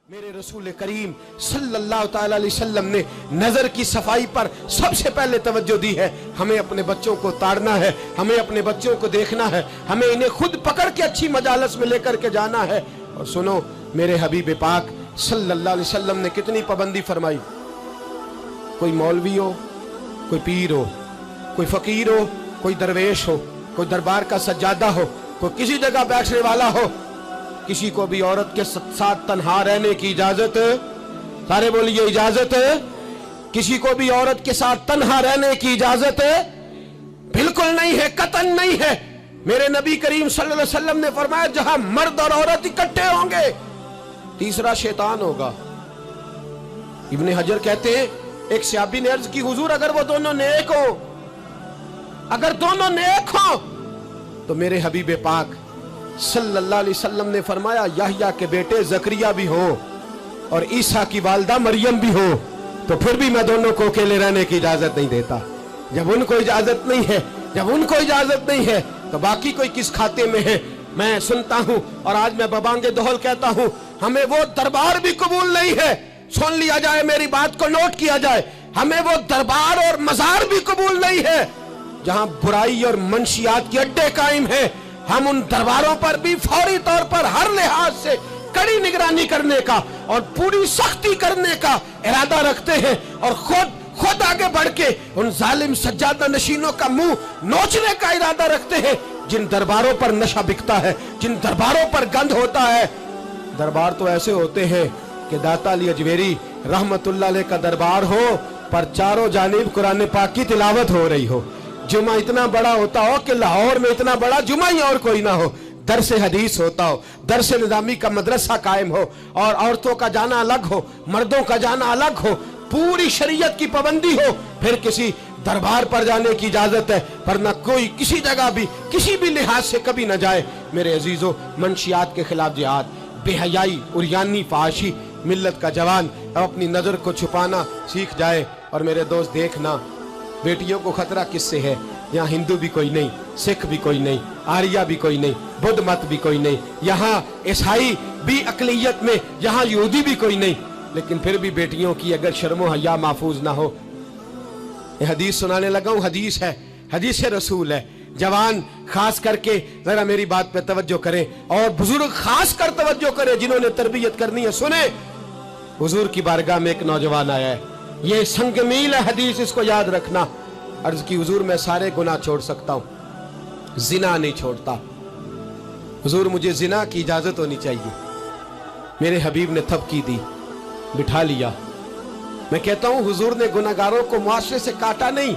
میرے رسول کریم صلی اللہ تعالی علیہ وسلم نے نظر کی صفائی پر سب سے پہلے توجہ دی ہے۔ ہمیں اپنے بچوں کو تاڑنا ہے، ہمیں اپنے بچوں کو دیکھنا ہے، ہمیں انہیں خود پکڑ کے اچھی مجالس میں لے کر کے جانا ہے۔ اور سنو، میرے حبیب پاک صلی اللہ علیہ وسلم نے کتنی پابندی فرمائی۔ کوئی مولوی ہو، کوئی پیر ہو، کوئی فقیر ہو، کوئی درویش ہو، کوئی دربار کا سجادہ ہو، کوئی کسی جگہ بیٹھنے والا ہو، کسی کو بھی عورت کے ساتھ تنہا رہنے کی اجازت، سارے بولیے اجازت، کسی کو بھی عورت کے ساتھ تنہا رہنے کی اجازت بالکل نہیں ہے، قطعاً نہیں ہے۔ میرے نبی کریم صلی اللہ علیہ وسلم نے فرمایا جہاں مرد اور عورت اکٹھے ہوں گے تیسرا شیطان ہوگا۔ ابن حجر کہتے ہیں ایک صحابی نے عرض کی حضور اگر وہ دونوں نیک ہو، اگر دونوں نیک ہو تو میرے حبیب پاک صلی اللہ علیہ وسلم نے فرمایا یحییٰ کے بیٹے زکریا بھی ہو اور عیسیٰ کی والدہ مریم بھی ہو تو پھر بھی میں دونوں کو اکیلے رہنے کی اجازت نہیں دیتا۔ جب ان کو اجازت نہیں ہے، جب ان کو اجازت نہیں ہے تو باقی کوئی کس کھاتے میں ہے؟ میں سنتا ہوں اور آج میں ببانگ دہل کہتا ہوں ہمیں وہ دربار بھی قبول نہیں ہے، سن لیا جائے، میری بات کو نوٹ کیا جائے، ہمیں وہ دربار اور مزار بھی قبول نہیں ہے جہاں برائی اور منشیات کے اڈے قائم ہیں۔ ہم ان درباروں پر بھی فوری طور پر ہر لحاظ سے کڑی نگرانی کرنے کا اور پوری سختی کرنے کا ارادہ رکھتے ہیں اور خود آگے بڑھ کے ان ظالم سجادہ نشینوں کا منہ نوچنے کا ارادہ رکھتے ہیں جن درباروں پر نشہ بکتا ہے، جن درباروں پر گند ہوتا ہے۔ دربار تو ایسے ہوتے ہیں کہ داتا علی اجمیری رحمت اللہ علیہ کا دربار ہو پر چاروں جانب قرآن پاک کی تلاوت ہو رہی ہو، جمعہ اتنا بڑا ہوتا ہو کہ لاہور میں اتنا بڑا جمعہ ہی اور کوئی نہ ہو، درس حدیث ہوتا ہو، درس نظامی کا مدرسہ قائم ہو اور عورتوں کا جانا الگ ہو، مردوں کا جانا الگ ہو، پوری شریعت کی پابندی ہو، پھر کسی دربار پر جانے کی اجازت ہے، ورنہ کوئی کسی جگہ بھی کسی بھی لحاظ سے کبھی نہ جائے۔ میرے عزیزو، منشیات کے خلاف جہاد، بے حیائی، عریانی، فحاشی، ملت کا جوان اب اپنی نظر کو چھپانا سیکھ جائے۔ اور میرے دوست دیکھنا، بیٹیوں کو خطرہ کس سے ہے؟ یہاں ہندو بھی کوئی نہیں، سکھ بھی کوئی نہیں، آریہ بھی کوئی نہیں، بدھ مت بھی کوئی نہیں، یہاں عیسائی بھی اقلیت میں، یہاں یہودی بھی کوئی نہیں، لیکن پھر بھی بیٹیوں کی اگر شرم و حیا محفوظ نہ ہو۔ یہ حدیث سنانے لگا ہوں، حدیث ہے، حدیث رسول ہے۔ جوان خاص کر کے ذرا میری بات پہ توجہ کریں اور بزرگ خاص کر توجہ کریں جنہوں نے تربیت کرنی ہے۔ سنیں، حضور کی بارگاہ میں ایک نوجوان آیا ہے، یہ سنگ میل ہے حدیث، اس کو یاد رکھنا۔ عرض کی حضور میں سارے گناہ چھوڑ سکتا ہوں، زنا نہیں چھوڑتا۔ حضور مجھے زنا کی اجازت ہونی چاہیے۔ میرے حبیب نے تھپکی دی، بٹھا لیا۔ میں کہتا ہوں حضور نے گناہگاروں کو معاشرے سے کاٹا نہیں،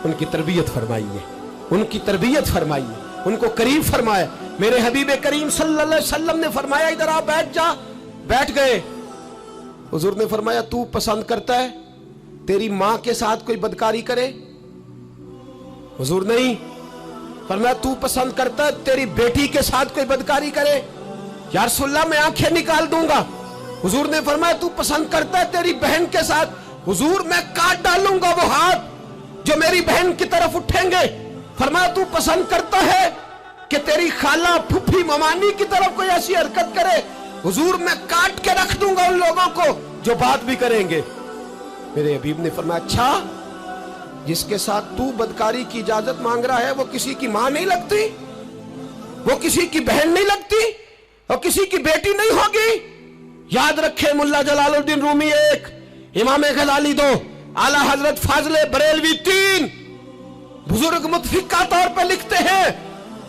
ان کی تربیت فرمائی ہے، ان کی تربیت فرمائی ہے، ان کو قریب فرمایا۔ میرے حبیب کریم صلی اللہ علیہ وسلم نے فرمایا ادھر آ، بیٹھ جا۔ بیٹھ گئے۔ حضور نے فرمایا تو پسند کرتا ہے تیری ماں کے ساتھ کوئی بدکاری کرے؟ حضور نہیں۔ فرمایا تو پسند کرتا ہے تیری بیٹی کے ساتھ کوئی بدکاری کرے؟ یا رسول اللہ میں آنکھیں نکال دوں گا۔ حضور نے فرمایا تو پسند کرتا ہے تیری بہن کے ساتھ؟ حضور میں کاٹ ڈالوں گا وہ ہاتھ جو میری بہن کی طرف اٹھیں گے۔ فرمایا تو پسند کرتا ہے کہ تیری خالہ، پھپھی، ممانی کی طرف کوئی ایسی حرکت کرے؟ حضور میں کاٹ کے رکھ دوں گا ان لوگوں کو جو بات بھی کریں گے۔ میرے حبیب نے فرمایا اچھا، جس کے ساتھ تو بدکاری کی اجازت مانگ رہا ہے وہ کسی کی ماں نہیں لگتی، وہ کسی کی بہن نہیں لگتی، اور کسی کی بیٹی نہیں ہوگی؟ یاد رکھیں، ملا جلال الدین رومی 1، امام غزالی 2، اعلیٰ حضرت فاضل بریلوی 3، بزرگ متفقہ طور پر لکھتے ہیں،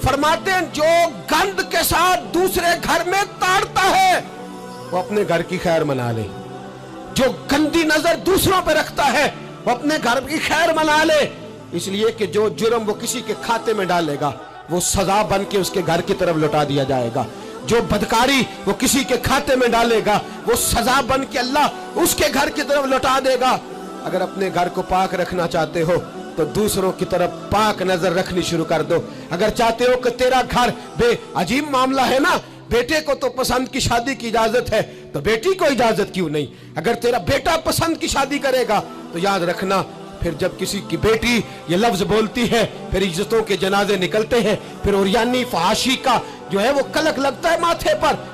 فرماتے ہیں جو گند کے ساتھ دوسرے گھر میں تاڑتا ہے وہ اپنے گھر کی خیر منا لے، جو گندی نظر دوسروں پہ رکھتا ہے وہ اپنے گھر کی خیر منا لے، اس لیے کہ جو جرم وہ کسی کے کھاتے میں ڈالے گا وہ سزا بن کے اس کے گھر کی طرف لوٹا دیا جائے گا، جو بدکاری وہ کسی کے کھاتے میں ڈالے گا وہ سزا بن کے اللہ اس کے گھر کی طرف لوٹا دے گا۔ اگر اپنے گھر کو پاک رکھنا چاہتے ہو تو دوسروں کی طرف پاک نظر رکھنی شروع کر دو۔ اگر چاہتے ہو کہ تیرا گھر بے عجیب معاملہ ہے نا، بیٹے کو تو پسند کی شادی کی اجازت ہے تو بیٹی کو اجازت کیوں نہیں؟ اگر تیرا بیٹا پسند کی شادی کرے گا تو یاد رکھنا پھر جب کسی کی بیٹی یہ لفظ بولتی ہے پھر عزتوں کے جنازے نکلتے ہیں، پھر عریانی فحاشی کا جو ہے وہ کلک لگتا ہے ماتھے پر،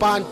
5